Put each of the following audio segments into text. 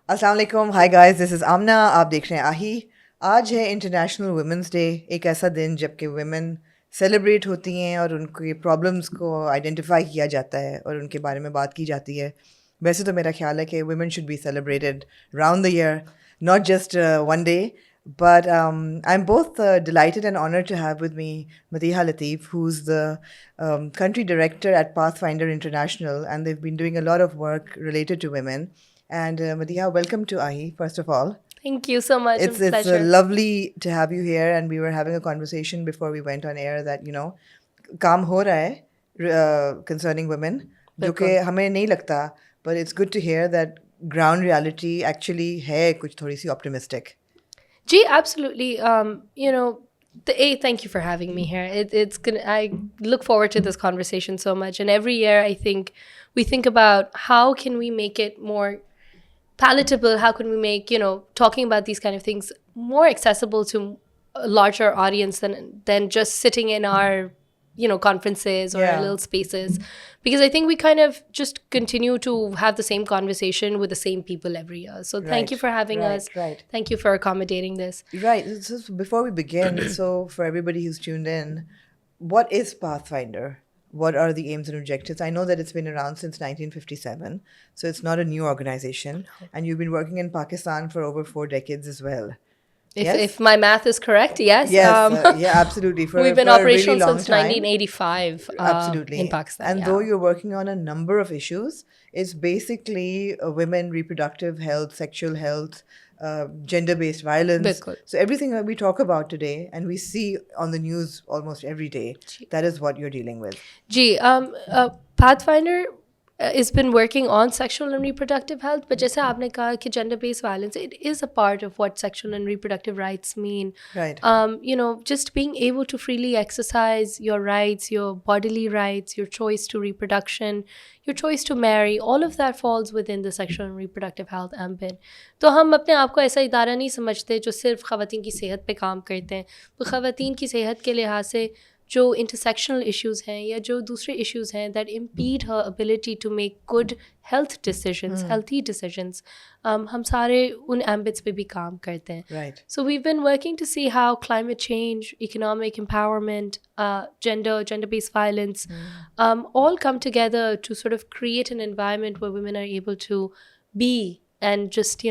अस्सलाम वालेकुम, hi guys, this is आमना, आप देख रहे हैं आही। आज है इंटरनेशनल वुमेंस डे, एक ऐसा दिन जबकि वुमेन सेलिब्रेट होती हैं और उनके प्रॉब्लम्स को आइडेंटिफाई किया जाता है और उनके बारे में बात की जाती है। वैसे तो मेरा ख्याल है कि women should be celebrated round the year, not just one day. But I'm both delighted and honored to have with me Madiha Latif, who's the country director at Pathfinder International, and they've been doing a lot of work related to women. And Madiha, welcome to AHI, first of all. Thank you so much. It's Pleasure. lovely to have you here, and we were having a conversation before we went on air that काम हो रहा है concerning women, जो कि हमें नहीं लगता, but it's good to hear that ground reality actually है कुछ थोड़ी सी optimistic. Gee, absolutely. Thank you for having me here. It's gonna. I look forward to this conversation so much, and every year I think we think about how can we make it more palatable. How can we make talking about these kind of things more accessible to a larger audience than just sitting in our conferences or Yeah. little spaces, because I think we kind of just continue to have the same conversation with the same people every year. So thank you for having us. Right. Thank you for accommodating this. Right. So before we begin, so for everybody who's tuned in, what is Pathfinder? What are the aims and objectives? I know that it's been around since 1957, so it's not a new organization, and you've been working in Pakistan for over 4 decades as well. If my math is correct, yes. Yes, yeah, absolutely. We've been for a operational really long since time. 1985 Absolutely. in Pakistan. And though you're working on a number of issues, it's basically women, reproductive health, sexual health, gender-based violence. Bilkul. So everything that we talk about today and we see on the news almost every day, that is what you're dealing with. Gee, Pathfinder has been working on sexual and reproductive health, but जैसे आपने कहा कि gender-based violence, it is a part of what sexual and reproductive rights mean. Right. Just being able to freely exercise your rights, your bodily rights, your choice to reproduction, your choice to marry, all of that falls within the sexual and reproductive health ambit. तो हम अपने आप को ऐसा इदारा नहीं समझते जो सिर्फ ख़वातीन की सेहत पे काम करते हैं. तो ख़वातीन की सेहत के लिहाज से जो intersectional issues हैं या जो दूसरे issues हैं that impede her ability to make good health decisions, healthy decisions, हम सारे उन ambits पे भी काम करते हैं. Right. So we've been working to see how climate change, economic empowerment, gender-based violence, all come together to sort of create an environment where women are able to be and just,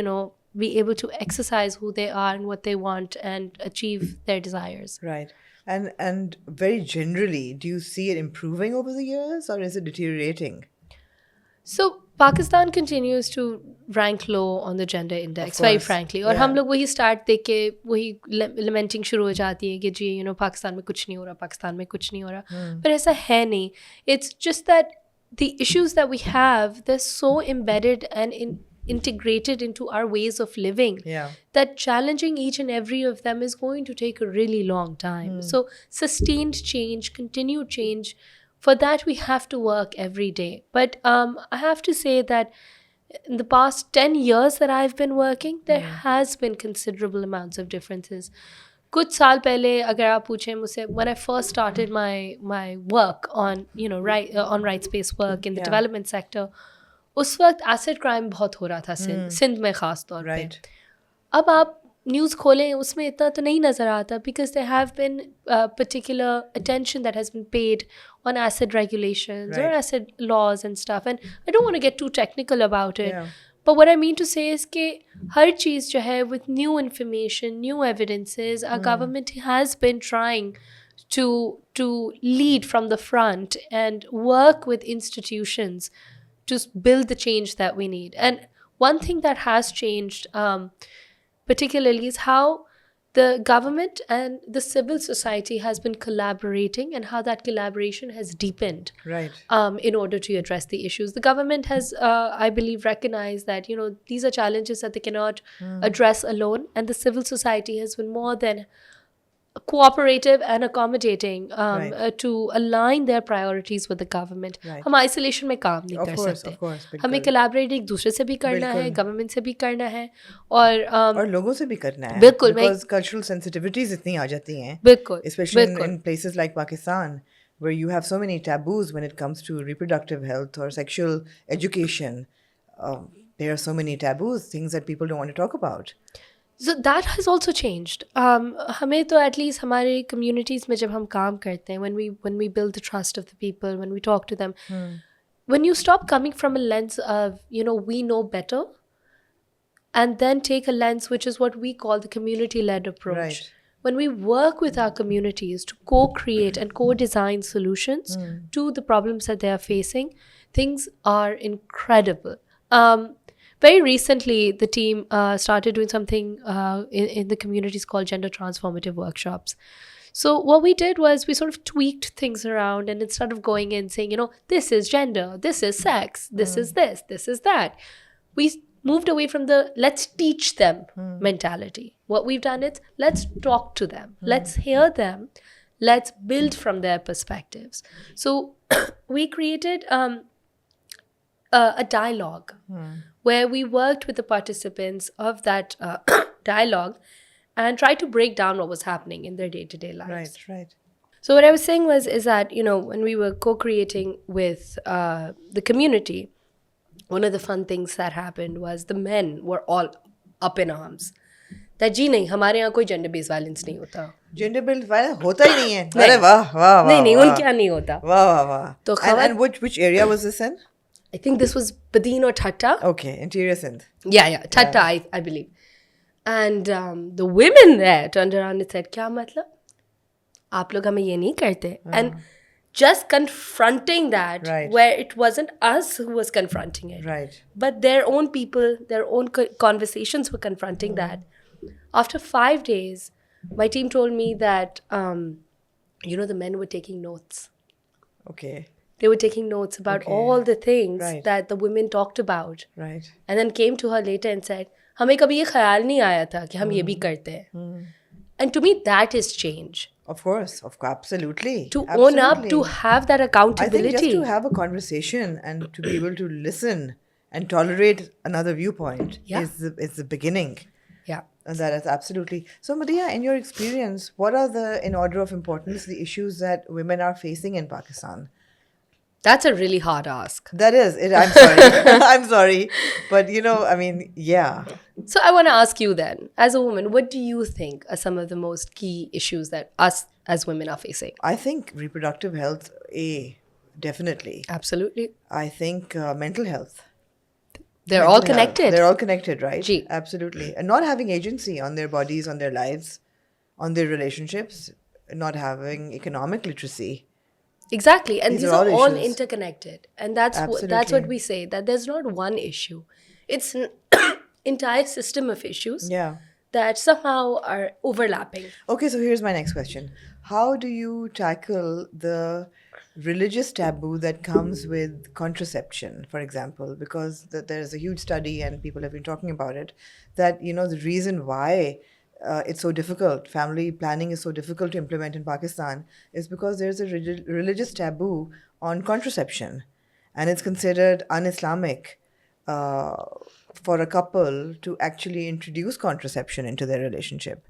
be able to exercise who they are and what they want and achieve their desires. Right. And very generally, do you see it improving over the years or is it deteriorating? So Pakistan continues to rank low on the gender index, very frankly. और हम लोग वही start देख के वही lamenting शुरू हो जाती है कि जी पाकिस्तान में कुछ नहीं हो रहा, पाकिस्तान में कुछ नहीं हो रहा. पर ऐसा है नहीं. It's just that the issues that we have, they're so embedded and integrated into our ways of living that challenging each and every of them is going to take a really long time. So sustained change, continued change, for that we have to work every day. But I have to say that in the past 10 years that I've been working, there has been considerable amounts of differences. कुछ साल पहले अगर आप पूछें मुझसे, when I first started my work on on rights-based work in the development sector, उस वक्त acid crime बहुत हो रहा था सिंध में ख़ास तौर पे. अब आप न्यूज़ खोलें उसमें इतना तो नहीं नज़र आता, because there have been particular attention that has been paid on acid regulations or acid laws and stuff, and I don't want to get too technical about it. But what I mean to say is कि हर चीज़ जो है with new information, new evidences, our government has been trying to lead from the front and work with institutions to build the change that we need. And one thing that has changed particularly is how the government and the civil society has been collaborating and how that collaboration has deepened in order to address the issues. The government has, I believe, recognized that, these are challenges that they cannot address alone, and the civil society has been more than cooperative and accommodating to align their priorities with the government. हम isolation में काम नहीं कर सकते. हमें collaborate एक दूसरे से भी करना है, government से भी करना है, और लोगों से भी करना है. बिल्कुल. Because cultural sensitivities इतनी आ जाती हैं. बिल्कुल. Especially in places like Pakistan, where you have so many taboos when it comes to reproductive health or sexual education. there are so many taboos, things that people don't want to talk about. So that has also changed. हमें तो at least हमारे communities में जब हम काम करते हैं, when we build the trust of the people, when we talk to them, when you stop coming from a lens of, we know better, and then take a lens which is what we call the community-led approach. Right. When we work with our communities to co-create and co-design solutions to the problems that they are facing, things are incredible. Very recently, the team started doing something in the communities called gender transformative workshops. So what we did was we sort of tweaked things around, and instead of going in saying, this is gender, this is sex, this is this is that, we moved away from the let's teach them mentality. What we've done is let's talk to them, let's hear them, let's build from their perspectives. So we created a dialogue where we worked with the participants of that dialogue and tried to break down what was happening in their day-to-day lives. Right. So what I was saying is that, when we were co-creating with the community, one of the fun things that happened was the men were all up in arms. That जी नहीं, हमारे यहाँ कोई gender based violence नहीं होता. Gender based violence होता ही नहीं है. अरे वाह वाह वाह. नहीं उनके यहाँ नहीं होता. वाह वाह वाह. तो and which area was this in? I think this was Badin or Thatta. Okay, interior Sindh. Yeah, Thatta, I believe. And the women there turned around and said, क्या मतलब? आप लोग हमें ये नहीं करते. And just confronting that, right, where it wasn't us who was confronting it, right, but their own people, their own conversations were confronting that. After 5 days, my team told me that, the men were taking notes. Okay. They were taking notes about all the things right, that the women talked about. Right. And then came to her later and said, हमें कभी ये ख्याल नहीं आया था कि हम ये भी करते हैं. And to me, that is change. Of course, absolutely. To own up, to have that accountability. I think just to have a conversation and to be able to listen and tolerate another viewpoint is the beginning. Yeah. And that is absolutely. So, Madhya, in your experience, what are in order of importance, the issues that women are facing in Pakistan? That's a really hard ask. That is. I'm sorry. I'm sorry. But, yeah. So I want to ask you then, as a woman, what do you think are some of the most key issues that us as women are facing? I think reproductive health, definitely. Absolutely. I think mental health. They're all connected. They're all connected, right? Gee. Absolutely. And not having agency on their bodies, on their lives, on their relationships, not having economic literacy. Exactly. And these are all issues. Interconnected. And that's what we say, that there's not one issue. It's an entire system of issues that somehow are overlapping. Okay, so here's my next question. How do you tackle the religious taboo that comes with contraception, for example? Because there's a huge study and people have been talking about it, that, the reason why it's so difficult, family planning is so difficult to implement in Pakistan, is because there's a religious taboo on contraception. And it's considered un-Islamic for a couple to actually introduce contraception into their relationship.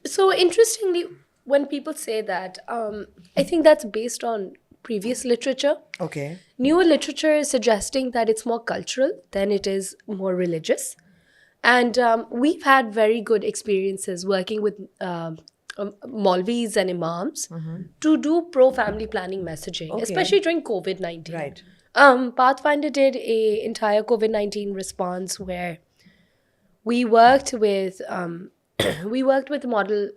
So interestingly, when people say that, I think that's based on previous literature. Okay. Newer literature is suggesting that it's more cultural than it is more religious. And we've had very good experiences working with Maulvis and Imams to do pro-family planning messaging, especially during COVID-19. Right. Pathfinder did an entire COVID-19 response where we worked with a model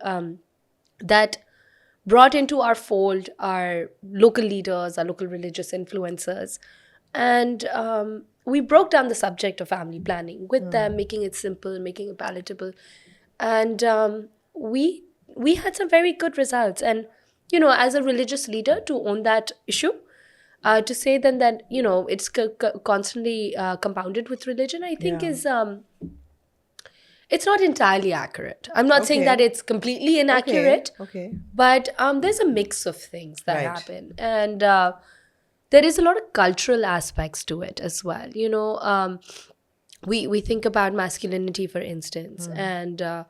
that brought into our fold our local leaders, our local religious influencers, and we broke down the subject of family planning with them, making it simple, making it palatable. And we had some very good results. And, as a religious leader, to own that issue, to say then that, it's constantly compounded with religion, I think is... it's not entirely accurate. I'm not saying that it's completely inaccurate. Okay. But there's a mix of things that happen. And there is a lot of cultural aspects to it as well. We think about masculinity, for instance. And a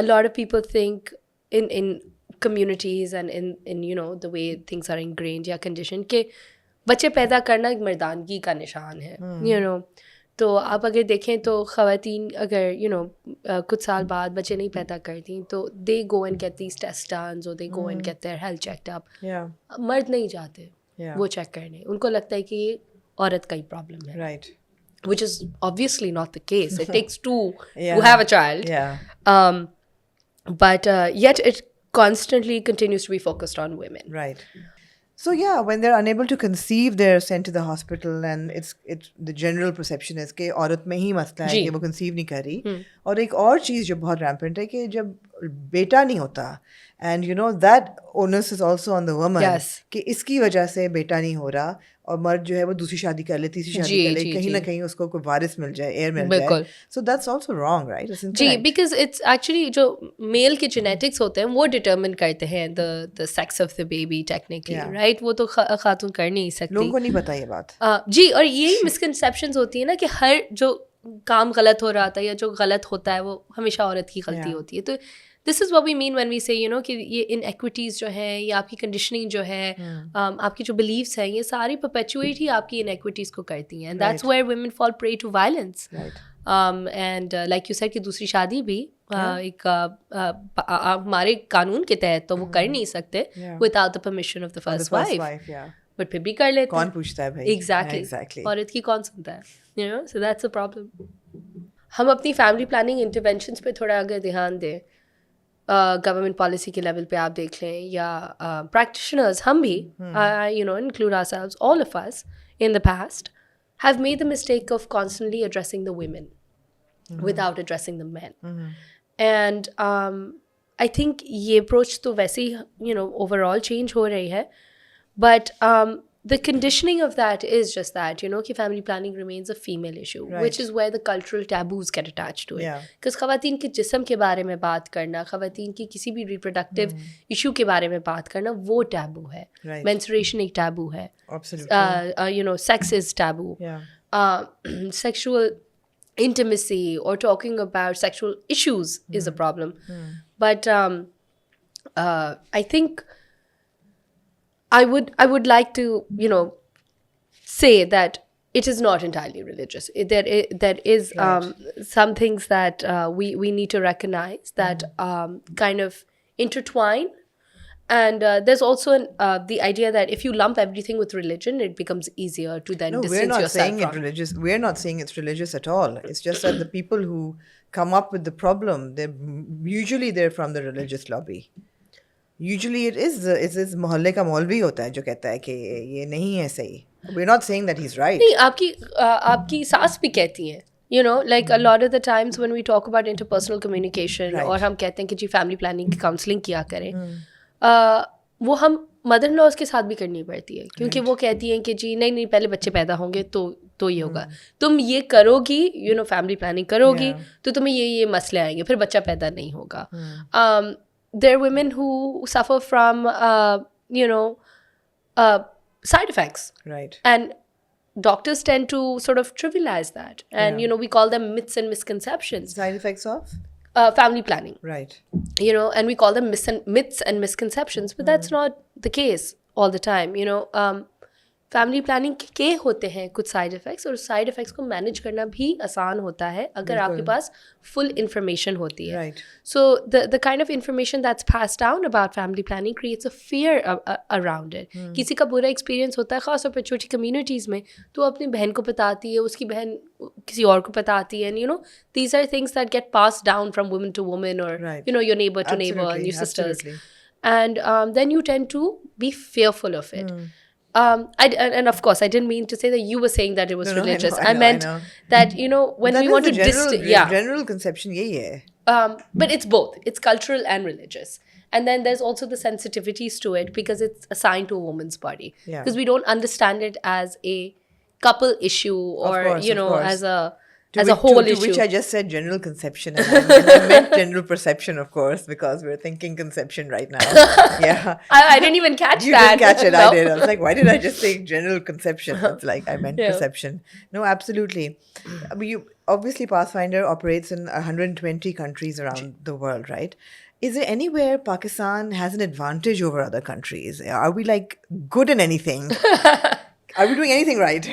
lot of people think in communities and in the way things are ingrained या conditioned, कि बच्चे पैदा करना एक मर्दानगी का निशान है. तो आप अगर देखें तो ख़वातीन अगर कुछ साल बाद बच्चे नहीं पैदा करती तो they go and get these test done, और they go and get their health checked up. मर्द नहीं जाते वो चेक करने, उनको लगता है कि ये औरत का ही प्रॉब्लम है. Right. Which is obviously not the case. It takes two to have a child. But yet it constantly continues to be focused on women. Right. So yeah, when they're unable to conceive, they're sent to the hospital, and it's the general perception is कि औरत में ही मसला है कि वो conceive नहीं कर रही. और एक और चीज़ जो बहुत rampant है कि जब बेटा नहीं होता, and you know that onus is also on the woman. Yes. कि इसकी वजह से बेटा नहीं हो रहा और मर्द जो है वो दूसरी शादी कर ले, तीसरी शादी कर ले, कहीं ना कहीं उसको कोई वारिस मिल जाए, एयर मिल जाए. So that's also wrong, right? जी, because it's actually जो मेल के genetics होते हैं वो determine करते हैं the sex of the baby technically, right? वो तो खातून कर नहीं सकती. लोगों को नहीं पता ये बात. जी, और यही misconceptions होती है ना कि हर जो काम गलत हो रहा था या जो गलत होता है वो हमेशा औरत की गलती होती है. तो this is what we mean when we say कि ये इनएक्विटीज़ जो हैं या आपकी कंडीशनिंग जो है, आपकी जो बिलीव्स हैं, ये सारी परपेचुएट ही आपकी इनएक्विटीज़ को करती हैं. That's where women fall prey to violence. And like you said कि दूसरी शादी भी एक हमारे कानून के तहत तो वो कर नहीं सकते without the permission of the first wife, but फिर भी कर लेते. कौन पूछता है भाई? एग्जैक्टली. औरत की कौन सुनता है? So that's a problem. हम अपनी फैमिली प्लानिंग इंटरवेंशंस पे थोड़ा अगर ध्यान दें, गवर्नमेंट पॉलिसी के लेवल पे आप देख लें या प्रैक्टिशनर्स, हम भी include ourselves, all of us in the past have made the mistake of constantly addressing the women without addressing the men. And I think ये approach तो वैसे ही overall change हो रही है, but the conditioning of that is just that, कि family planning remains a female issue, which is where the cultural taboos get attached to it. Because ख़वातीन के जिस्म के बारे में बात करना, ख़वातीन की किसी भी reproductive issue के बारे में बात करना, वो taboo है. Menstruation एक taboo है. Absolutely. Sex is taboo. Sexual intimacy or talking about sexual issues is a problem. But I think I would like to say that it is not entirely religious. There is some things that we need to recognize that kind of intertwine. And there's also the idea that if you lump everything with religion, it becomes easier to then distance yourself from. We're not saying it's religious at all. It's just that the people who come up with the problem, they're from the religious lobby. Usually it is मोहल्ले का मौलवी होता है जो कहता है कि ये नहीं है सही. We're not saying that he's right. नहीं, आपकी सास भी कहती हैं. Like a lot of the times when we talk about interpersonal communication, और हम कहते हैं कि जी फैमिली प्लानिंग की काउंसलिंग किया करें, वो हम मदर इन लॉज के साथ भी करनी पड़ती है, क्योंकि वो कहती हैं कि जी नहीं पहले बच्चे पैदा होंगे तो ये होगा, तुम ये करोगी, फैमिली प्लानिंग करोगी तो तुम्हें ये मसले आएंगे, फिर बच्चा पैदा नहीं होगा. There are women who suffer from side effects, right? And doctors tend to sort of trivialize that, and we call them myths and misconceptions. Side effects of family planning, right? And we call them myths and misconceptions, but that's not the case all the time. Family planning के होते हैं कुछ side effects, और side effects को manage करना भी आसान होता है अगर आपके पास फुल इंफॉर्मेशन होती है. So the kind of information that's pass down about family planning creates a fear around it. किसी का बुरा एक्सपीरियंस होता है, ख़ासतौर पर छोटी कम्युनिटीज़ में, तो अपनी बहन को बताती है, उसकी बहन किसी और को बताती है, and these are things that get passed down from woman to woman, or your neighbor to neighbor and your sisters. And then you tend to be fearful of it. And of course, I didn't mean to say that you were saying that it was religious. I meant that, when that we want to general conception, yeah. But it's both. It's cultural and religious. And then there's also the sensitivities to it because it's assigned to a woman's body. Because we don't understand it as a couple issue or, as a whole issue. To which I just said general conception, and I meant general perception, of course, because we're thinking conception right now. Yeah. I didn't even catch that. You didn't catch it, no. I did. I was like, why did I just say general conception? It's like, I meant perception. No, absolutely. Obviously, Pathfinder operates in 120 countries around the world, right? Is there anywhere Pakistan has an advantage over other countries? Are we like good in anything? Are we doing anything right?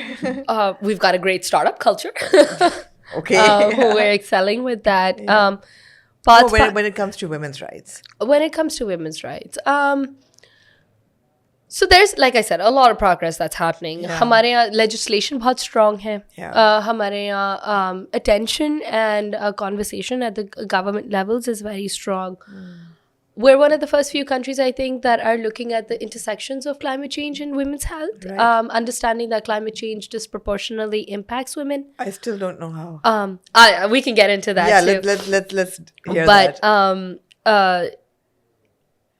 We've got a great startup culture. Okay. We're excelling with that. No, when it comes to women's rights. When it comes to women's rights, so there's, like I said, a lot of progress that's happening. Yeah. हमारे यहाँ legislation बहुत strong है. Yeah. हमारे यहाँ attention and conversation at the government levels is very strong. We're one of the first few countries, I think, that are looking at the intersections of climate change and women's health, Right. understanding that climate change disproportionately impacts women. I still don't know how. We can get into that Yeah, too. let's hear But that.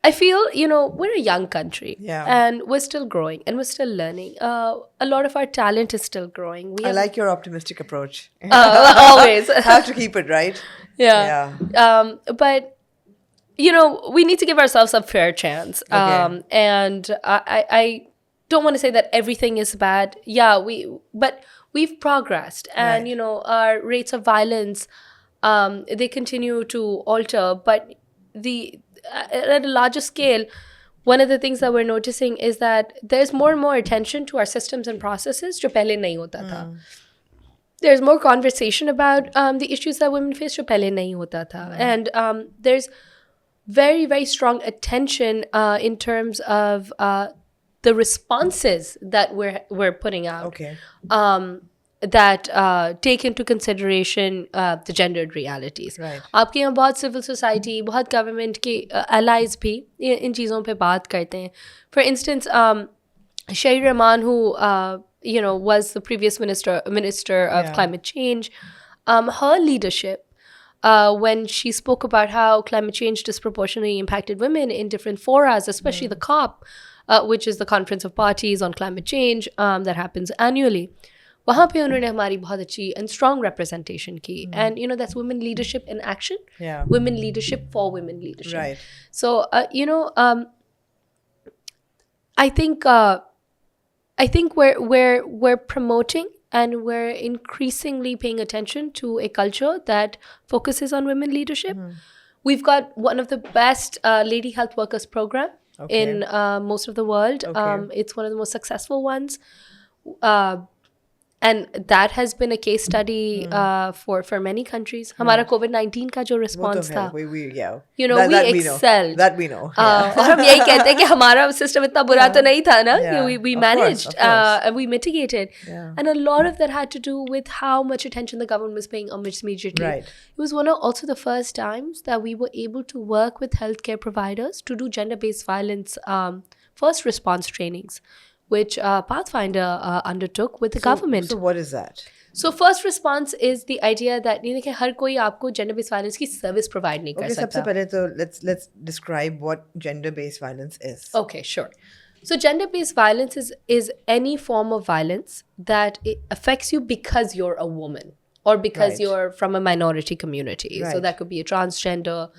I feel, we're a young country. Yeah. And we're still growing and we're still learning. A lot of our talent is still growing. I like your optimistic approach. Always. Have to keep it, right? Yeah. But, we need to give ourselves a fair chance. Okay. And I don't want to say that everything is bad. Yeah, but we've progressed. And, Right. our rates of violence, they continue to alter. But at a larger scale, one of the things that we're noticing is that there's more and more attention to our systems and processes जो पहले नहीं होता था. There's more conversation about the issues that women face जो पहले नहीं होता था. And there's very, very strong attention in terms of the responses that we're putting out. Okay. That take into consideration the gendered realities. Right. आपके यहाँ बहुत civil society, बहुत government के allies भी इन चीज़ों पे बात करते हैं. For instance, Shahir Rahman, who was the previous minister of Yeah. climate change, her leadership, when she spoke about how climate change disproportionately impacted women in different forums, especially the COP, which is the Conference of Parties on Climate Change, that happens annually. वहाँ पे उन्होंने हमारी बहुत अच्छी and strong representation की. And, that's women leadership in action. Yeah. Women leadership for women leadership. Right. So, I think we're promoting and we're increasingly paying attention to a culture that focuses on women leadership. We've got one of the best lady health workers program in most of the world. Okay. It's one of the most successful ones. And that has been a case study for many countries. हमारा COVID-19 का जो response था, yeah. we excelled. That we know. और हम यही कहते हैं कि हमारा system इतना बुरा तो नहीं था ना. Yeah. We Of managed course, of course. and we mitigated. Yeah. And a lot of that had to do with how much attention the government was paying on this immediately. Right. It was also the first times that we were able to work with healthcare providers to do gender-based violence first response trainings, which Pathfinder undertook with the government. So what is that? So first response is the idea that नहीं देखिए हर कोई आपको gender-based violence की service provide नहीं कर Okay, सकता. सबसे पहले तो let's describe what gender-based violence is. Okay, sure. So gender-based violence is any form of violence that it affects you because you're a woman or because Right. you're from a minority community. So Right. that could be a transgender,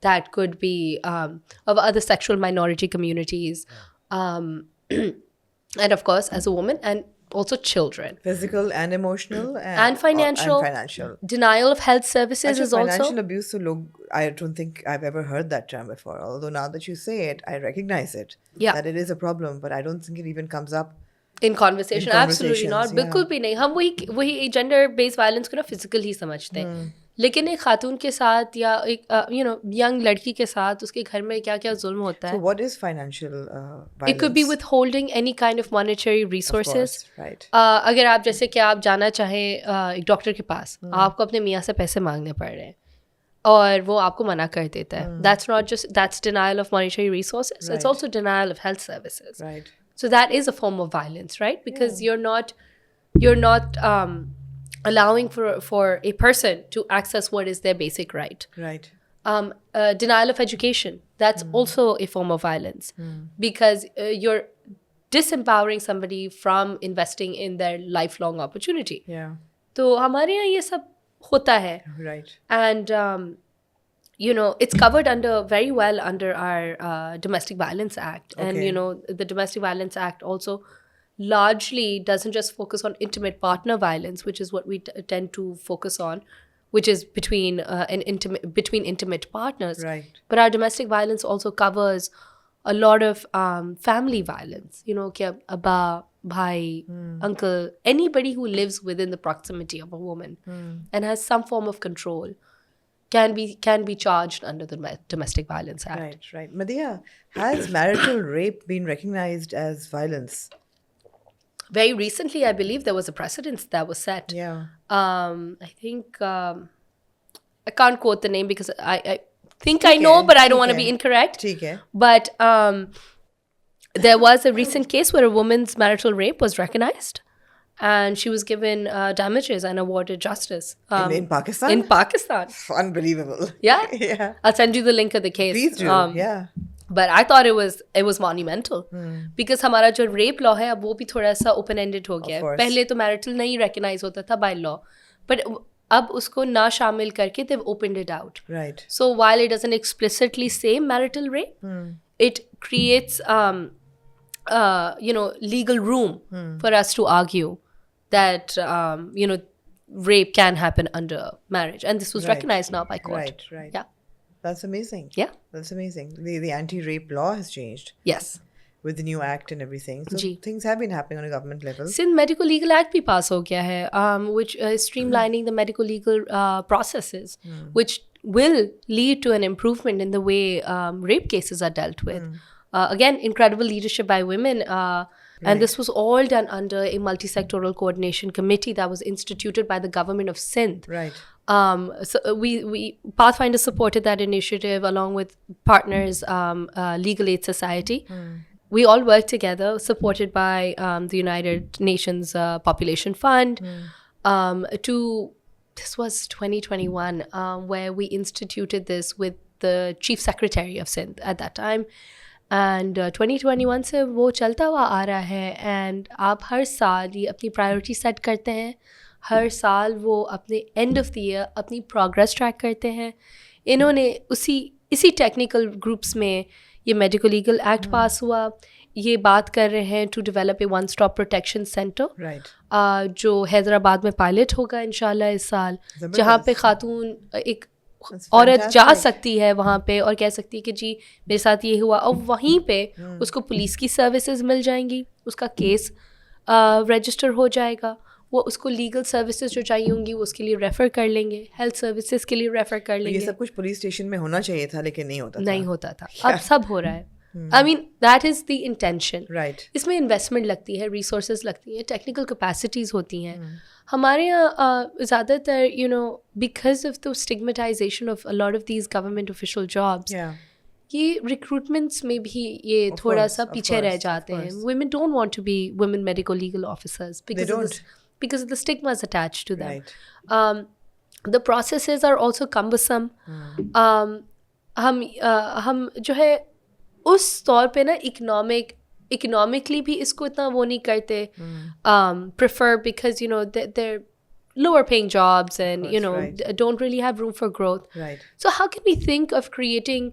that could be of other sexual minority communities, and of course as a woman, and also children. Physical and emotional And financial. And financial. Denial of health services Actually, is also. financial abuse, so I don't think I've ever heard that term before. Although now that you say it, I recognize it. Yeah. That it is a problem, but I don't think it even comes up. In conversation, absolutely not. conversations, बिल्कुल भी नहीं. हम वही gender based violence को ना physical ही समझते हैं. लेकिन एक खातून के साथ या एक young लड़की के साथ उसके घर में क्या क्या जुल्म होता So है. what is financial violence? It could be withholding any kind of monetary resources. Of course, right. अगर आप जैसे कि आप जाना चाहें एक डॉक्टर के पास, आपको अपने मियाँ से पैसे मांगने पड़ रहे हैं और वो आपको मना कर देता है. That's denial of monetary resources. Right. It's also denial of health services. Right. So that is a form of violence, right? Because you're not allowing for a person to access what is their basic right. Right. Denial of education, that's also a form of violence because you're disempowering somebody from investing in their lifelong opportunity. Yeah. तो हमारे यहाँ ये सब होता है. Right. And it's covered very well under our Domestic Violence Act. Okay. And, the Domestic Violence Act also largely doesn't just focus on intimate partner violence, which is what we tend to focus on, which is between intimate partners. Right. But our domestic violence also covers a lot of family violence, you know, कि abba, bhai, uncle, anybody who lives within the proximity of a woman and has some form of control can be charged under the Domestic Violence Act. Right. Madhya, has marital rape been recognized as violence? Very recently, I believe there was a precedent that was set. Yeah. I think I can't quote the name because I think I know, but I don't want to be incorrect. ठीक है. But there was a recent case where a woman's marital rape was recognized, and she was given damages and awarded justice. In Pakistan? In Pakistan. Unbelievable. Yeah? Yeah. I'll send you the link of the case. Please do. Yeah. But I thought it was monumental. Because हमारा जो rape law है अब वो भी थोड़ा सा open ended हो गया है. पहले तो marital नहीं recognize होता था by law. But अब उसको ना शामिल करके they've opened it out. Right. So while it doesn't explicitly say marital rape, it creates legal room for us to argue that rape can happen under marriage, and this was recognized now by court. Right. Yeah. That's amazing. Yeah. That's amazing. The anti-rape law has changed. Yes. With the new act and everything. So ji. things have been happening on a government level. Sindh Medical Legal Act भी pass हो गया है, which is streamlining the medical legal processes, which will lead to an improvement in the way rape cases are dealt with. Again, incredible leadership by women. And this was all done under a multi-sectoral coordination committee that was instituted by the government of Sindh. Right. So we Pathfinder supported that initiative along with partners, Legal Aid Society. We all worked together, supported by the United Nations Population Fund. This was 2021, where we instituted this with the Chief Secretary of Sindh at that time. And 2021 से वो चलता हुआ आ रहा है, and आप हर साल ये अपनी प्रायोरिटी सेट करते हैं, हर साल वो अपने एंड ऑफ द ईयर अपनी प्रोग्रेस ट्रैक करते हैं. इन्होंने इसी टेक्निकल ग्रुप्स में ये मेडिकल लीगल एक्ट पास हुआ. ये बात कर रहे हैं to develop a one stop protection centre, जो हैदराबाद में पायलट होगा इंशाल्लाह इस साल, जहाँ पे खातून एक औरत जा सकती है वहाँ पे और कह सकती है कि जी मेरे साथ ये हुआ, और वहीं पे उसको पुलिस की सर्विसेज मिल जाएंगी, उसका केस रजिस्टर हो जाएगा, वो उसको लीगल सर्विसेज जो चाहिए होंगी वो उसके लिए रेफ़र कर लेंगे, हेल्थ सर्विसेज के लिए रेफ़र कर लेंगे. ये सब कुछ पुलिस स्टेशन में होना चाहिए था लेकिन नहीं होता था. अब सब हो रहा है. I mean, that is the intention. Right. इसमें इन्वेस्टमेंट लगती है, रिसोर्सेज लगती हैं, टेक्निकल कैपेसिटीज़ होती हैं. हमारे यहाँ ज़्यादातर because of the stigmatization of a lot of these government official jobs, ये recruitments में भी ये थोड़ा सा पीछे रह जाते हैं. Women don't want to be women medical legal officers because of the stigmas attached to them. Right. The processes are also cumbersome. हम जो है उस तौर पे ना इकोनॉमिकली भी इसको इतना वो नहीं करते prefer, because they're lower paying jobs and don't really have room for growth. Right. So how can we think of creating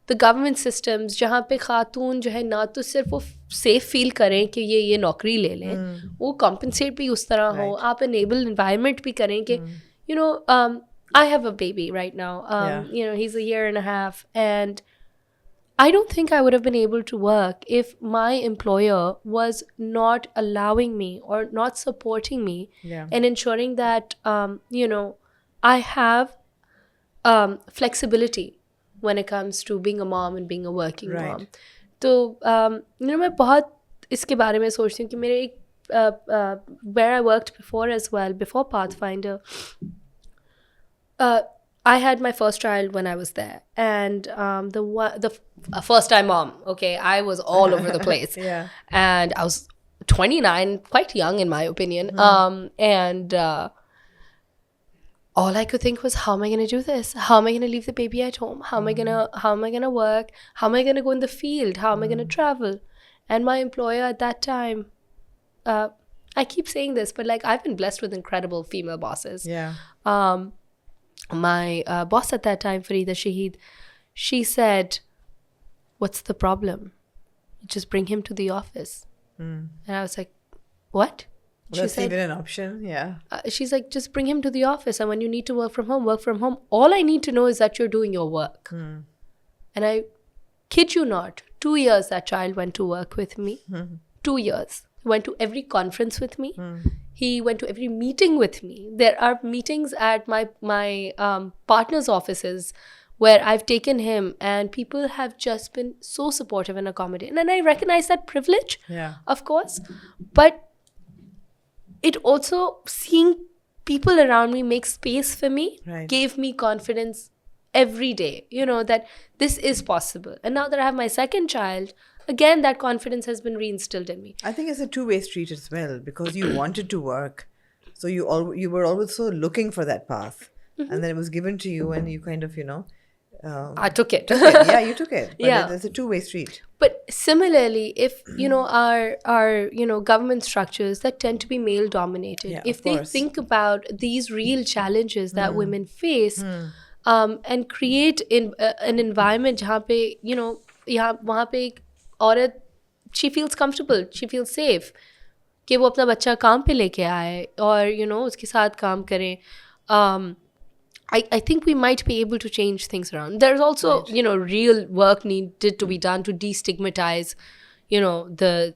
the government systems जहाँ पे खातून जो है ना तो सिर्फ वो safe feel करें कि ये नौकरी ले लें, वो compensate भी उस तरह हो, आप enable environment भी करें कि I have a baby right now, he's 1.5 years, and I don't think I would have been able to work if my employer was not allowing me or not supporting me and ensuring that, I have flexibility when it comes to being a mom and being a working mom. So, मैं बहुत इसके बारे में सोचती हूँ कि मेरे एक where I worked before as well, before Pathfinder, I had my first child when I was there, and the first time mom. Okay, I was all over the place. And I was 29, quite young in my opinion. And all I could think was, how am I going to do this? How am I going to leave the baby at home? How am I gonna work? How am I going to go in the field? How am I going to travel? And my employer at that time, I keep saying this, but like I've been blessed with incredible female bosses. My boss at that time, Farida Shaheed, she said, "What's the problem? Just bring him to the office." And I was like, "What?" That's even an option, yeah. She's like, "Just bring him to the office, and when you need to work from home, work from home. All I need to know is that you're doing your work." And I kid you not, 2 years that child went to work with me. 2 years. He went to every conference with me. He went to every meeting with me. There are meetings at my partner's offices where I've taken him, and people have just been so supportive and accommodating. And I recognize that privilege, of course. But it also, seeing people around me make space for me, gave me confidence every day, you know, that this is possible. And now that I have my second child, again, that confidence has been reinstilled in me. I think it's a two-way street as well, because you wanted to work. So you were also looking for that path. And then it was given to you, and you kind of, you know... I took it. Yeah, you took it. But Yeah. it's a two-way street. But similarly, if, you know, our you know, government structures that tend to be male dominated, if they think about these real challenges that women face, and create an environment जहाँ पे, you know, वहाँ पे एक औरत, she feels comfortable, she feels safe, कि वो अपना बच्चा काम पे लेके आए और, you know, उसके साथ काम करें. I think we might be able to change things around. There's also, you know, real work needed to be done to destigmatize, you know, the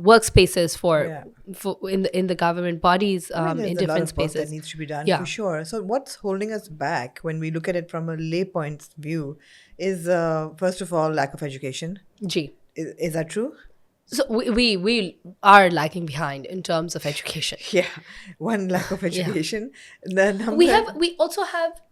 workspaces for in the government bodies, in different spaces. That needs to be done, for sure. So what's holding us back when we look at it from a lay point view is, first of all, lack of education. Ji. Is that true? So we are lagging behind in terms of education. Yeah, one, lack of education. Then we also have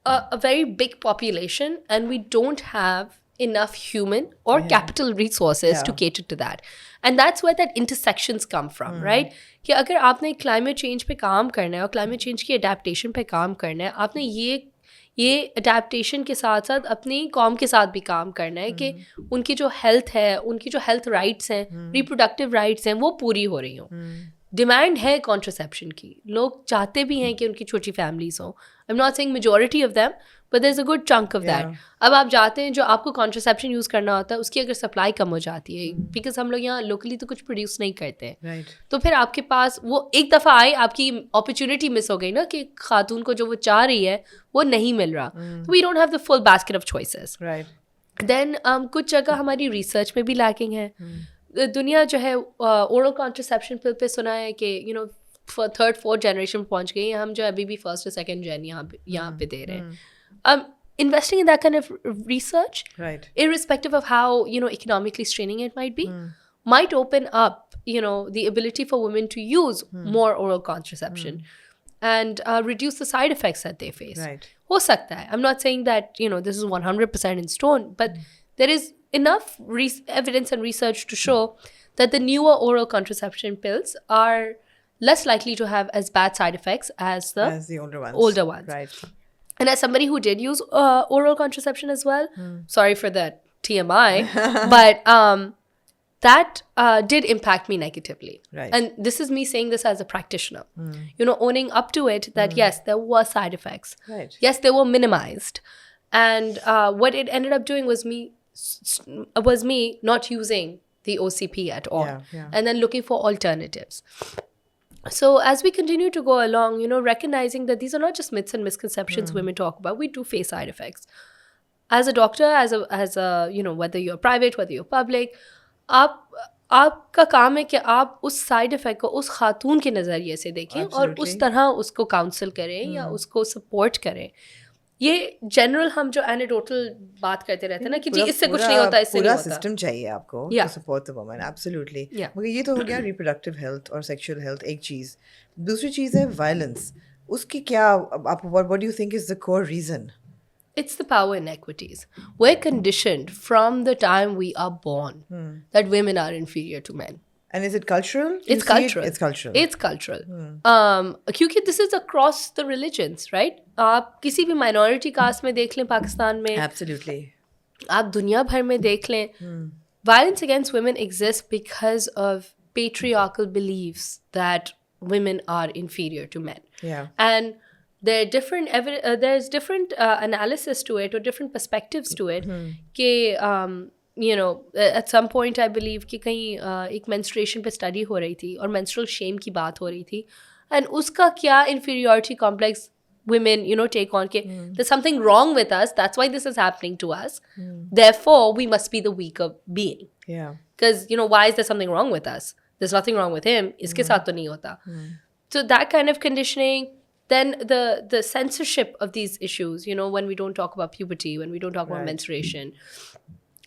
a very big population, and we don't have enough human or capital resources to cater to that. And that's where that intersections come from, right? कि अगर आपने climate change पे काम करना है और climate change की adaptation पे काम करना है, आपने ये अडेप्टेशन के साथ साथ अपनी कौम के साथ भी काम करना है कि उनकी जो हेल्थ है, उनकी जो हेल्थ राइट्स हैं, रिप्रोडक्टिव राइट्स हैं, वो पूरी हो रही हों. डिमांड है कॉन्ट्रासेप्शन की, लोग चाहते भी हैं कि उनकी छोटी फैमिलीज हों. I am not saying majority of them, but there is a good chunk of that. अब आप जाते हैं, जो आपको कॉन्ट्रासेप्शन यूज़ करना होता है, उसकी अगर सप्लाई कम हो जाती है, बिकॉज हम लोग यहाँ लोकली तो कुछ प्रोड्यूस नहीं करते हैं, तो फिर आपके पास वो एक दफ़ा आए, आपकी अपॉर्चुनिटी मिस हो गई ना, कि खातून को जो वो चाह रही है वो नहीं मिल रहा. We don't have the full basket of choices. Then कुछ जगह हमारी रिसर्च में भी लैकिंग है. दुनिया जो है ओरल कॉन्ट्रासेप्शन पे सुना है कि, you know, third fourth generation पहुंच गई है, हम जो अभी भी फर्स्ट और सेकंड जेन यहाँ पे दे रहे हैं. Investing in that kind of research, irrespective of how, you know, economically straining it might be, might open up, you know, the ability for women to use more oral contraception and reduce the side effects that they face. Ho sakta hai. I'm not saying that, you know, this is 100% in stone, but there is enough evidence and research to show that the newer oral contraception pills are less likely to have as bad side effects as the older ones. And as somebody who did use oral contraception as well, sorry for that TMI, but that did impact me negatively. And this is me saying this as a practitioner, you know, owning up to it that yes, there were side effects. Yes, they were minimized. And what it ended up doing was me not using the OCP at all, and then looking for alternatives. So as we continue to go along, you know, recognizing that these are not just myths and misconceptions women talk about, we do face side effects. As a doctor, as a you know, whether you're private, whether you're public, आपका काम है कि आप उस side effect को उस खातून के नज़रिए से देखें और उस तरह उसको काउंसल करें या उसको सपोर्ट करें. ये जनरल हम जो एनेक्डोटल बात करते रहते हैं ना कि जी इससे कुछ नहीं होता, इससे नहीं होता. पूरा सिस्टम चाहिए आपको to support the woman. Absolutely. मगर ये तो हो गया रिप्रोडक्टिव हेल्थ और सेक्सुअल हेल्थ, एक चीज़. दूसरी चीज़ है वायलेंस. उसकी क्या आप what do you think is the core reason? It's the power inequities. We're conditioned from the time we are born that women are inferior to men. And is it cultural? It's cultural. It's cultural. It's cultural. क्योंकि this is across the religions, right? आप किसी भी minority caste में देख लें पाकिस्तान में. Absolutely. आप दुनिया भर में देख लें. Violence against women exists because of patriarchal beliefs that women are inferior to men. And there are there's different analysis to it or different perspectives to it. कि you know, at some point I believe कि कहीं एक menstruation पे study हो रही थी और menstrual shame की बात हो रही थी, and उसका क्या inferiority complex women, take on, there's something wrong with us. That's why this is happening to us. Therefore, we must be the weaker being. Yeah. Because, why is there something wrong with us? There's nothing wrong with him. Iske saath to nahi hota. So that kind of conditioning, then the censorship of these issues, when we don't talk about puberty, when we don't talk about menstruation,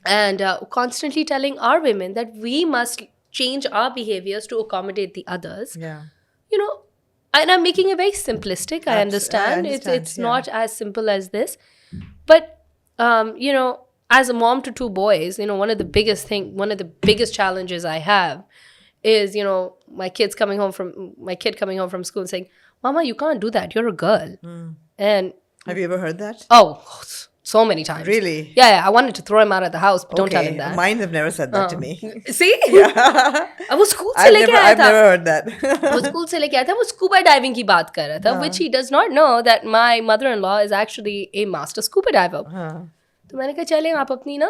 and constantly telling our women that we must change our behaviors to accommodate the others. Yeah. And I'm making it very simplistic. I understand. It's yeah. not as simple as this. But, as a mom to two boys, one of the biggest challenges I have is, my kid coming home from school and saying, Mama, you can't do that. You're a girl. And have you ever heard that? Oh, so many times. Really? Yeah. I wanted to throw him out of the house, but don't tell him that. Mine have never said that to me. See? अब वो school से लेके आया I've था. never heard that. वो school से लेके आया था. वो scuba diving की बात कर रहा था, which he does not know that my mother-in-law is actually a master scuba diver. तो मैंने कहा चलें आप अपनी ना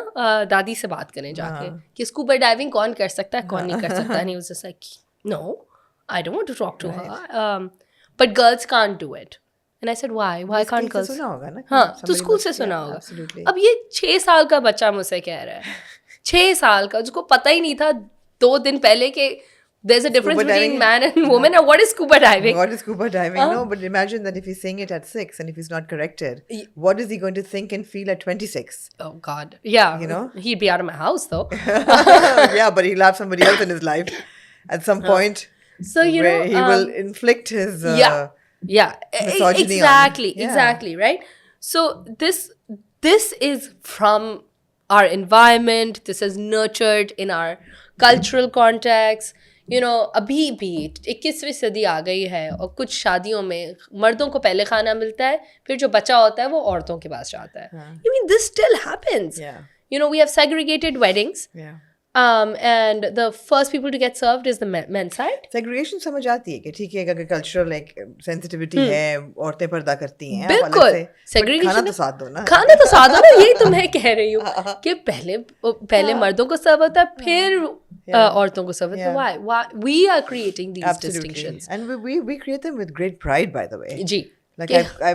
दादी से बात करें जाके कि स्कूबा डाइविंग कौन कर सकता है कौन नहीं कर सकता. And he was just like, no, I don't want to talk to her. But girls can't do it. And I said, why? Why can't girls? सुना होगा ना. हाँ, तो स्कूल से सुना होगा. अब ये 6 साल का बच्चा मुझसे कह रहा है. 6 साल का, जिसको पता ही नहीं था 2 दिन पहले के there's a difference between man and woman. And what is scuba diving? What is scuba diving? No, but imagine that if he's saying it at 6 and if he's not corrected, what is he going to think and feel at 26? Oh, God. Yeah. He'd be out of my house, though. Yeah, but he'll have somebody else in his life at some point. So, where he will inflict his misogyny exactly, right? So, this is from our environment. This is nurtured in our cultural context. अभी भी 21वीं सदी आ गई है और कुछ शादियों में मर्दों को पहले खाना मिलता है, फिर जो बचा होता है वो औरतों के पास जाता है. I mean, this still happens. We have segregated weddings. And the first people to get served is the men's side. Segregation समझ आती है कि ठीक है अगर cultural sensitivity है, औरतें पर्दा करती हैं. बिल्कुल. Segregation. खाना तो साथ दो ना. यही तो मैं कह रही हूँ कि पहले मर्दों को सर्व होता है, फिर औरतों को सर्व होता है. Why? We are creating these distinctions. And we create them with great pride, by the way. Ji. Like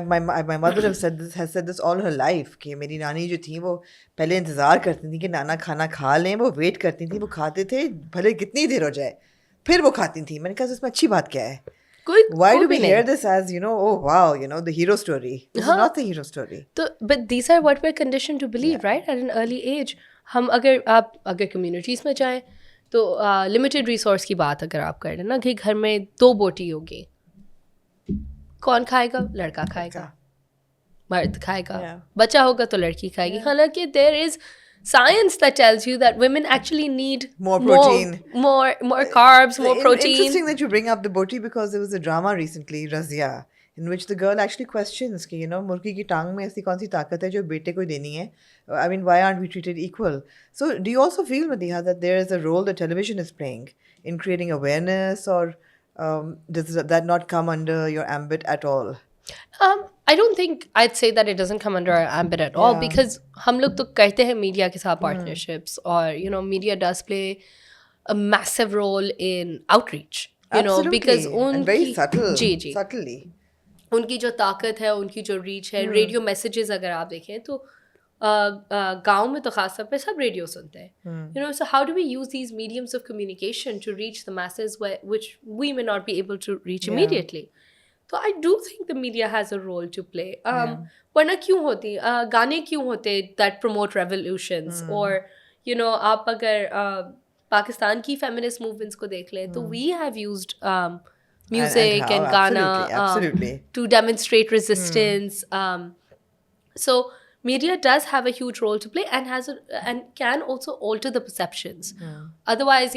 my mother has said this all her life कि मेरी नानी जो थी वो पहले इंतज़ार करती थी कि नाना खाना खा लें, वो वेट करती थी, वो खाते थे भले कितनी देर हो जाए, फिर वो खाती थी. मैंने कहा इसमें अच्छी बात क्या है? Why do we hear this as oh wow, the hero story? This is not the hero story. But these are what we're conditioned to believe, right? At an early age. हम अगर communities में जाएं तो limited resource की बात अगर आप कर रहे हैं ना कि घर में 2 बोटी होगी, कौन खाएगा? लड़का खाएगा, मर्द खाएगा. बच्चा होगा तो लड़की खाएगी. हालांकि there is science that tells you that women actually need more protein, more carbs, more protein. Interesting that you bring up the boti because there was a drama recently, Razia, in which the girl actually questions कि मुर्गी की टांग में ऐसी कौन सी ताकत है जो बेटे को देनी है. I mean, why aren't we treated equal? So do you also feel, Madiha, that there is a role that television is playing in creating awareness, or does that not come under your ambit at all? I don't think I'd say that it doesn't come under our ambit at all, because हम लोग तो करते हैं media के साथ partnerships, or media does play a massive role in outreach. Absolutely. Because and very subtle. Ji. Subtly. उनकी जो ताकत है, उनकी जो reach है, radio messages अगर आप देखें तो गाँव में तो खास तौर पे सब रेडियो सुनते हैं. So how do we use these mediums of communication to reach the masses which we may not be able to reach immediately? So I do think the media has a role to play. वरना क्यों होती गाने क्यों होते that promote revolutions, or आप अगर पाकिस्तान की feminist movements को देख लें तो we have used music and Ghana to demonstrate resistance. So media does have a huge role to play and can also alter the perceptions. Otherwise,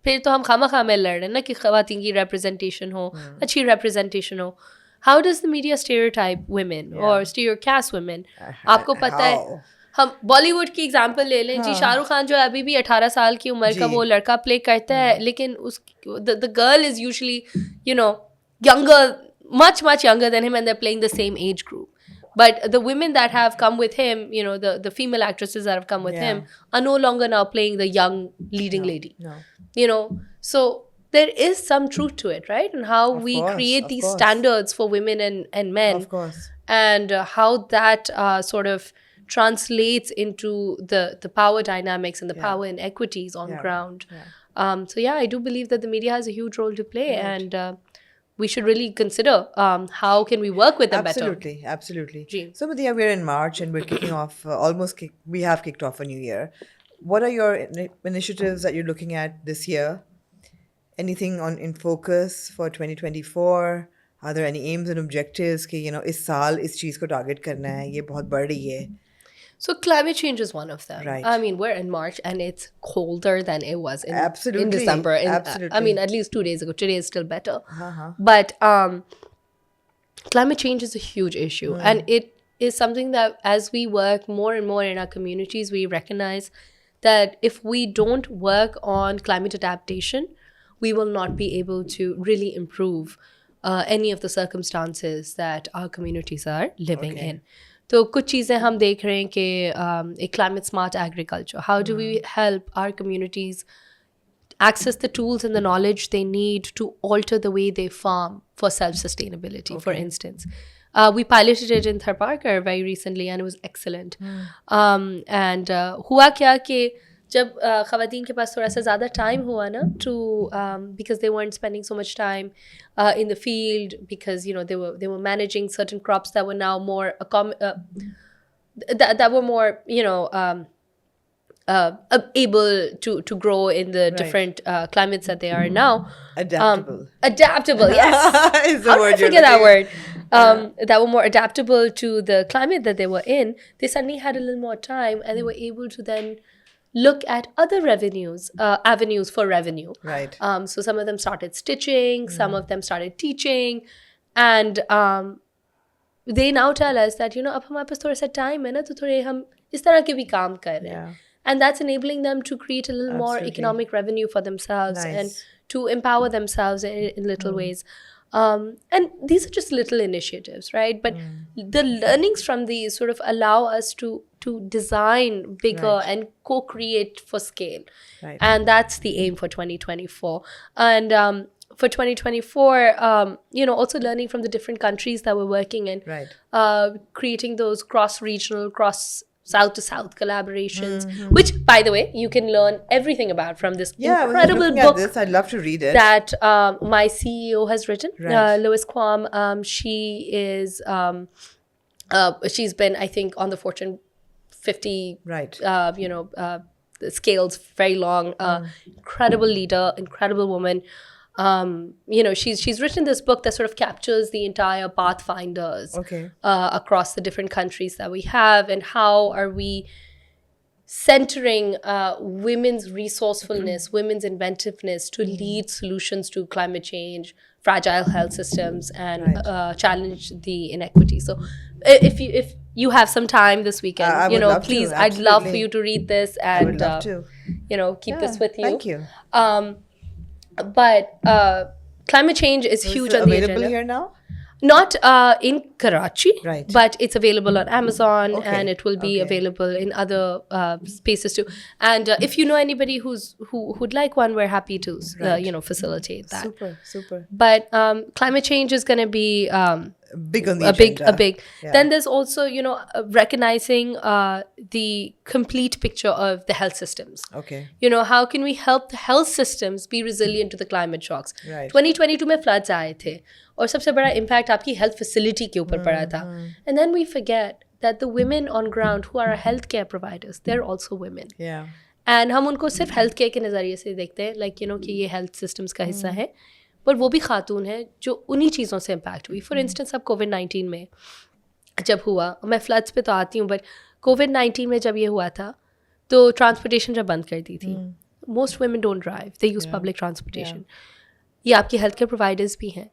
फिर तो हम खामा में लड़ रहे हैं ना कि ख़वातीन की representation हो, अच्छी representation हो. How does the media stereotype women or stereocast women? आपको पता है हम बॉलीवुड की एग्जांपल ले लें जी, शाहरुख खान जो अभी भी 18 साल की उम्र का वो लड़का प्ले करता है, लेकिन the girl is usually younger, much younger than him, and they're playing the same age group. But the women that have come with him, the female actresses that have come with him are no longer now playing the young leading lady. So there is some truth to it, right? And how we create these standards for women and men. Of course. And how that sort of translates into the power dynamics and the power inequities on ground. So yeah, I do believe that the media has a huge role to play, and we should really consider how can we work with them better. Absolutely. Ji. So, Madhya, we're in March and we're kicking off, we have kicked off a new year. What are your initiatives that you're looking at this year? Anything in focus for 2024? Are there any aims and objectives कि इस साल इस चीज़ को target करना है, ये बहुत बढ़ रही है? So climate change is one of them. Right. I mean, we're in March and it's colder than it was in Absolutely. December. Absolutely. I mean, at least 2 days ago. Today is still better. But climate change is a huge issue. And it is something that as we work more and more in our communities, we recognize that if we don't work on climate adaptation, we will not be able to really improve any of the circumstances that our communities are living in. तो कुछ चीज़ें हम देख रहे हैं कि a climate smart agriculture. How do we help our communities access the tools and the knowledge they need to alter the way they farm for self-sustainability, for instance? We piloted it in Tharparkar very recently and it was excellent. And हुआ क्या कि जब ख़वातीन के पास थोड़ा सा ज़्यादा time हुआ ना to because they weren't spending so much time in the field, because they were managing certain crops that were now more that were more able to grow in the different climates that they are in now. Adaptable, yes. Is the How word did I forget that word? That were more adaptable to the climate that they were in. They suddenly had a little more time and they were able to then look at other avenues for revenue. Right. So some of them started stitching, some of them started teaching, and they now tell us that अब हमारे पास थोड़ा सा time है ना, तो थोड़े हम इस तरह के भी काम कर रहे हैं. And that's enabling them to create a little more economic revenue for themselves and to empower themselves in little ways. And these are just little initiatives, right? But the learnings from these sort of allow us to design bigger and co-create for scale. Right. And that's the aim for 2024. And for 2024, also learning from the different countries that we're working in. Right. Creating those cross-regional, south-to-south collaborations, which, by the way, you can learn everything about from this incredible book. I'd love to read it. That my CEO has written, Lois Quam. She is, she's been, I think, on the Fortune 50, scales very long. Incredible leader, incredible woman. She's written this book that sort of captures the entire Pathfinders across the different countries that we have, and how are we centering women's resourcefulness, women's inventiveness to lead solutions to climate change, fragile health systems, and challenge the inequity. So if you have some time this weekend, please, I'd love for you to read this and keep this with you. Thank you. But climate change is huge on the agenda. Available here now? Not in Karachi, right, but it's available on Amazon, and it will be available in other spaces too. And if you know anybody who'd like one, we're happy to facilitate that. Super. But climate change is going to be big on the agenda. Then there's also recognizing the complete picture of the health systems. How can we help the health systems be resilient to the climate shocks? 2022 में floods आए थे और सबसे बड़ा impact आपकी health facility के ऊपर पड़ा था. And then we forget that the women on ground who are our healthcare providers, they're also women. And हम उनको सिर्फ healthcare के नज़रिए से देखते हैं, like कि ये health systems का हिस्सा है, पर वो भी खातून है जो उन्हीं चीज़ों से impact हुई. For instance, अब COVID-19 में जब हुआ, मैं floods पे तो आती हूँ, but COVID-19 में जब ये हुआ था तो transportation जब बंद कर दी थी. Most women don't drive, they use public transportation. ये आपके healthcare providers भी हैं.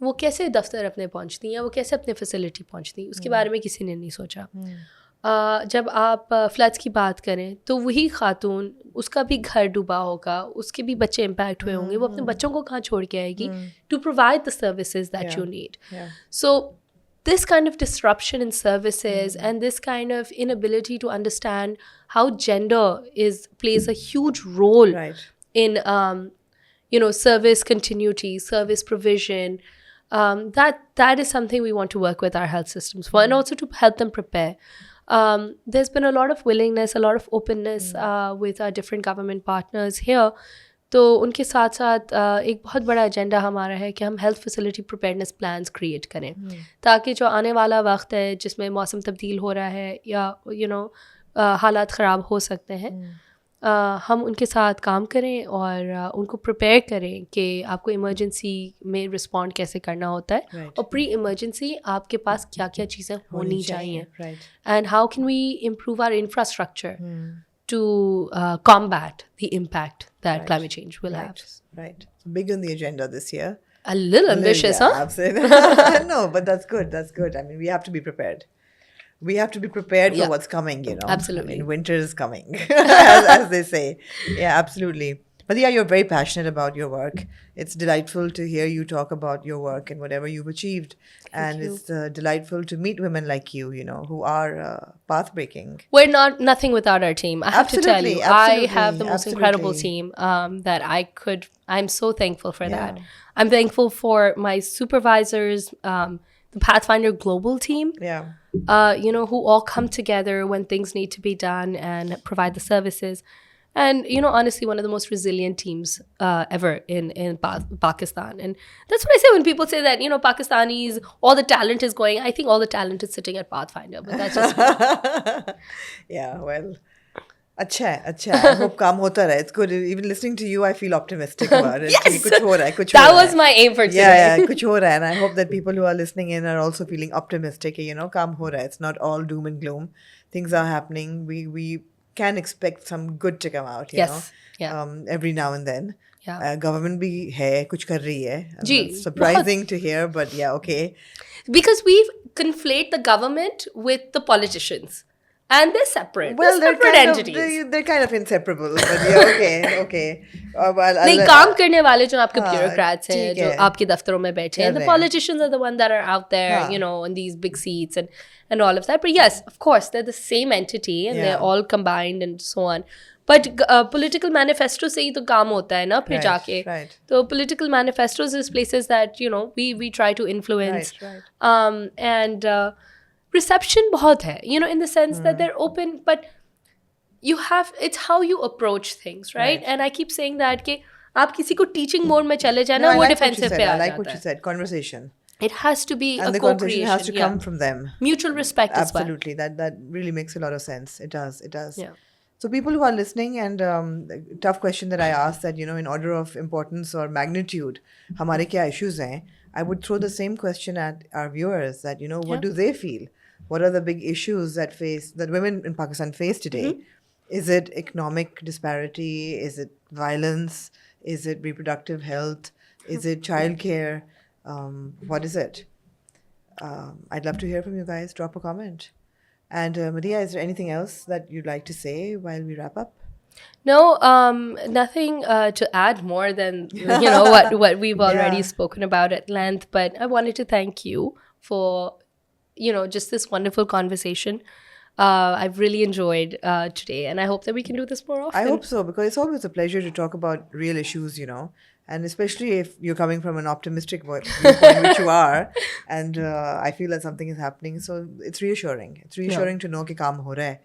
वो कैसे दफ्तर अपने पहुंचती हैं, वो कैसे अपने फैसिलिटी पहुंचती हैं, उसके बारे में किसी ने नहीं सोचा. जब आप फ्लड्स की बात करें तो वही खातून, उसका भी घर डूबा होगा, उसके भी बच्चे इम्पैक्ट हुए होंगे, वो अपने बच्चों को कहाँ छोड़ के आएगी to provide the services that you need. So this kind of disruption in services and this kind of inability to understand how gender plays a huge role in service continuity, service provision. That is something we want to work with our health systems for, and also to help them prepare. There's been a lot of willingness, a lot of openness with our different government partners here. तो उनके साथ साथ एक बहुत बड़ा agenda हमारा है कि हम health facility preparedness plans create करें, ताकि जो आने वाला वक्त है जिसमें मौसम तब्दील हो रहा है या हालात ख़राब हो सकते हैं, हम उनके साथ काम करें और उनको प्रिपेयर करें कि आपको इमरजेंसी में रिस्पॉन्ड कैसे करना होता है, और प्री इमरजेंसी आपके पास क्या क्या चीज़ें होनी चाहिए, and how can we improve our infrastructure to combat the impact that climate change will have. Right. Big on the agenda this year. A little ambitious, huh? Absolutely. No, but that's good. That's good. I mean, we have to be prepared. We have to be prepared for what's coming, Absolutely. I mean, winter is coming, as they say. Yeah, absolutely. But yeah, you're very passionate about your work. It's delightful to hear you talk about your work and whatever you've achieved. Thank you. It's delightful to meet women like you, who are path-breaking. We're nothing without our team. I have to tell you, I have the most incredible team that I'm so thankful for that. I'm thankful for my supervisors, the Pathfinder global team, who all come together when things need to be done and provide the services. And, honestly, one of the most resilient teams ever in Pakistan. And that's what I say when people say that, Pakistanis, all the talent is going. I think all the talent is sitting at Pathfinder, but that's just me. Yeah, well, अच्छा है. I hope काम होता रहे. It's good. Even listening to you, I feel optimistic about it. Yes! कुछ हो रहा है. That was my aim for today. Yeah, कुछ हो रहा है. And I hope that people who are listening in are also feeling optimistic. काम हो रहा है. It's not all doom and gloom. Things are happening. We can expect some good to come out, every now and then. Government bhi hai, kuch kar rahi hai. That's surprising to hear, but yeah, okay. Because we conflate the government with the politicians. And they're separate. Well, they're separate entities. They're kind of inseparable, but yeah, okay. नहीं, काम करने वाले जो आपके bureaucrats हैं, जो आपके दफ्तरों में बैठे हैं, the politicians are the ones that are out there, in these big seats and all of that. But yes, of course, they're the same entity and they're all combined and so on. But political manifesto से ही तो काम होता है ना फिर जाके. तो political manifestos is places that, we try to influence. And reception बहुत है, in the sense that they're open, but it's how you approach things, right? And I keep saying that कि आप किसी को teaching mode में चले जाए ना, वो defensive पे आ जाता है. I like what you said, conversation. It has to be and a the co-creation. Conversation has to come from them. Mutual respect as well. Absolutely. That really makes a lot of sense. It does. Yeah. So people who are listening, and tough question that I asked, that, in order of importance or magnitude, हमारे क्या issues हैं, I would throw the same question at our viewers, that, what do they feel? What are the big issues that women in Pakistan face today? Is it economic disparity? Is it violence? Is it reproductive health? Is it childcare? What is it? I'd love to hear from you guys. Drop a comment. And Madhya, is there anything else that you'd like to say while we wrap up? No, nothing to add more than what we've already spoken about at length. But I wanted to thank you for just this wonderful conversation. I've really enjoyed today, and I hope that we can do this more often. I hope so, because it's always a pleasure to talk about real issues, and especially if you're coming from an optimistic viewpoint, which you are, and I feel that something is happening. So it's reassuring. It's reassuring to know कि काम हो रहा है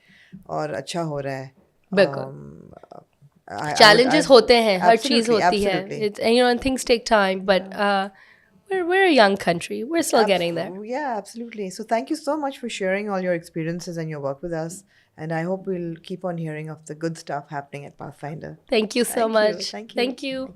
और अच्छा हो रहा है. बिल्कुल. Challenges होते हैं, हर चीज़ होती है. And things take time, but we're a young country. We're still getting there. Yeah, absolutely. So thank you so much for sharing all your experiences and your work with us. And I hope we'll keep on hearing of the good stuff happening at Pathfinder. Thank you so much. Thank you. Thank you.